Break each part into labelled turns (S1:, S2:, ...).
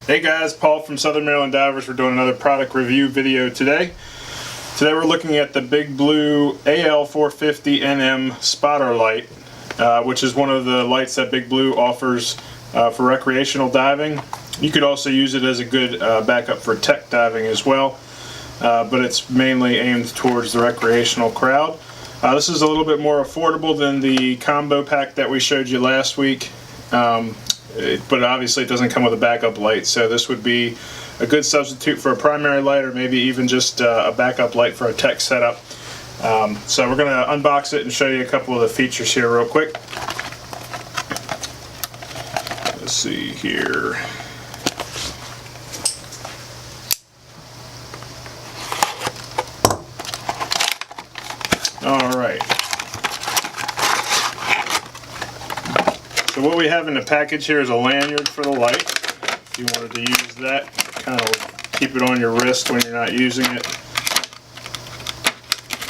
S1: Hey guys, Paul from Southern Maryland Divers. We're doing another product review video today. Today we're looking at the Big Blue AL450NM spotter light, which is one of the lights that Big Blue offers for recreational diving. You could also use it as a good backup for tech diving as well, but it's mainly aimed towards the recreational crowd. This is a little bit more affordable than the combo pack that we showed you last week. But obviously it doesn't come with a backup light, so this would be a good substitute for a primary light, or maybe even just a backup light for a tech setup. So we're going to unbox it and show you a couple of the features here real quick. Let's see here. Alright. So what we have in the package here is a lanyard for the light. If you wanted to use that, kind of keep it on your wrist when you're not using it.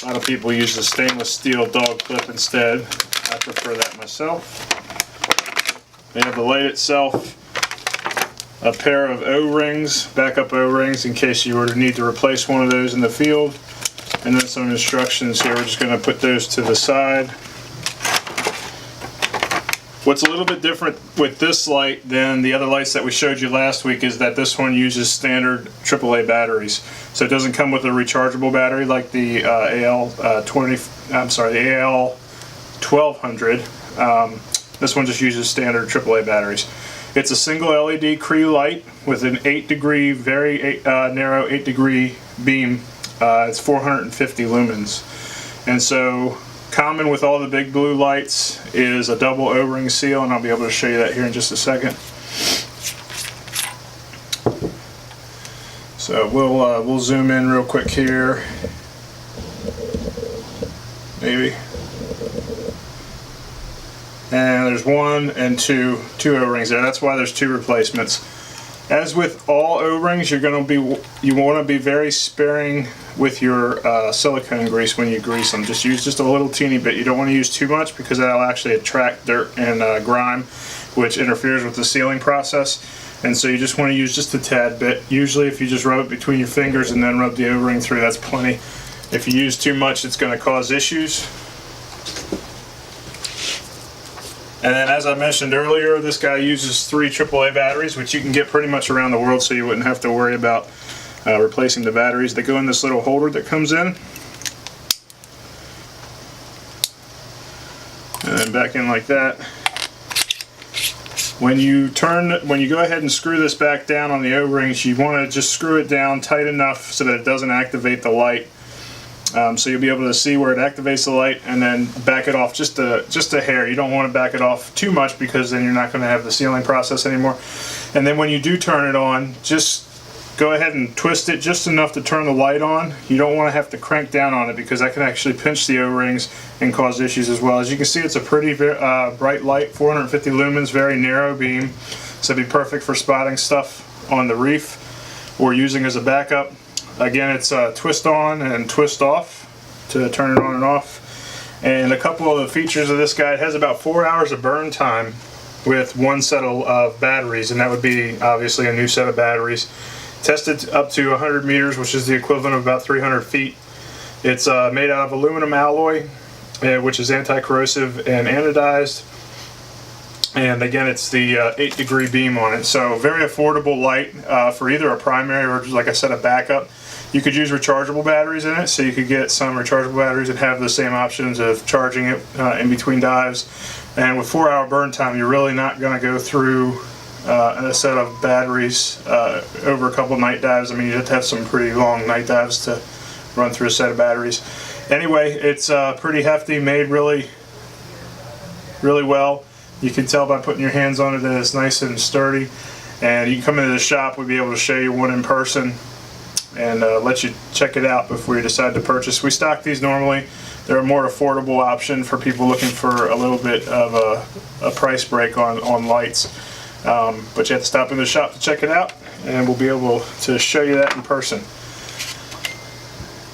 S1: A lot of people use the stainless steel dog clip instead. I prefer that myself. We have the light itself, a pair of O-rings, backup O-rings in case you were to need to replace one of those in the field, and then some instructions here. We're just going to put those to the side. What's a little bit different with this light than the other lights that we showed you last week is that this one uses standard AAA batteries. So it doesn't come with a rechargeable battery like the AL450. This one just uses standard AAA batteries. It's a single LED Cree light with an 8-degree, very narrow 8-degree beam. It's 450 lumens, and so common with all the Big Blue lights is a double O-ring seal, and I'll be able to show you that here in just a second. So we'll zoom in real quick here, maybe. And there's one and two O-rings there. That's why there's two replacements. As with all O-rings, you want to be very sparing with your silicone grease when you grease them. Just use just a little teeny bit. You don't want to use too much because that'll actually attract dirt and grime, which interferes with the sealing process. And so you just want to use just a tad bit. Usually if you just rub it between your fingers and then rub the O-ring through, that's plenty. If you use too much, it's going to cause issues. And then, as I mentioned earlier, this guy uses 3 AAA batteries, which you can get pretty much around the world, so you wouldn't have to worry about replacing the batteries. They go in this little holder that comes in, and then back in like that. When you go ahead and screw this back down on the O-rings, you want to just screw it down tight enough so that it doesn't activate the light. So you'll be able to see where it activates the light, and then back it off just a hair. You don't want to back it off too much because then you're not going to have the sealing process anymore. And then when you do turn it on, just go ahead and twist it just enough to turn the light on. You don't want to have to crank down on it because that can actually pinch the O-rings and cause issues as well. As you can see, it's a pretty bright light, 450 lumens, very narrow beam. So it'd be perfect for spotting stuff on the reef or using as a backup. Again, it's twist on and twist off to turn it on and off. And a couple of the features of this guy, it has about 4 hours of burn time with one set of batteries, and that would be obviously a new set of batteries. Tested up to 100 meters, which is the equivalent of about 300 feet. It's made out of aluminum alloy, which is anti-corrosive and anodized. And again, it's the 8-degree beam on it. So very affordable light for either a primary or, like I said, a backup. You could use rechargeable batteries in it, so you could get some rechargeable batteries and have the same options of charging it in between dives. And with 4 hour burn time, you're really not going to go through a set of batteries over a couple night dives. I mean, you have to have some pretty long night dives to run through a set of batteries. Anyway, it's pretty hefty, made really well. You can tell by putting your hands on it that it's nice and sturdy. And you can come into the shop, we'll be able to show you one in person and let you check it out before you decide to purchase. We stock these normally. They're a more affordable option for people looking for a little bit of a price break on lights. But you have to stop in the shop to check it out, and we'll be able to show you that in person.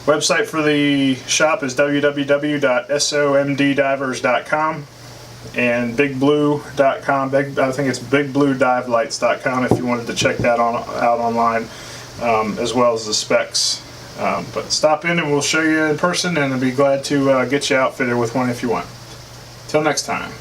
S1: Website for the shop is www.somddivers.com. and bigblue.com. I think it's bigbluedivelights.com if you wanted to check that out online, as well as the specs. But stop in and we'll show you in person, and I'll be glad to get you outfitted with one if you want. Till next time.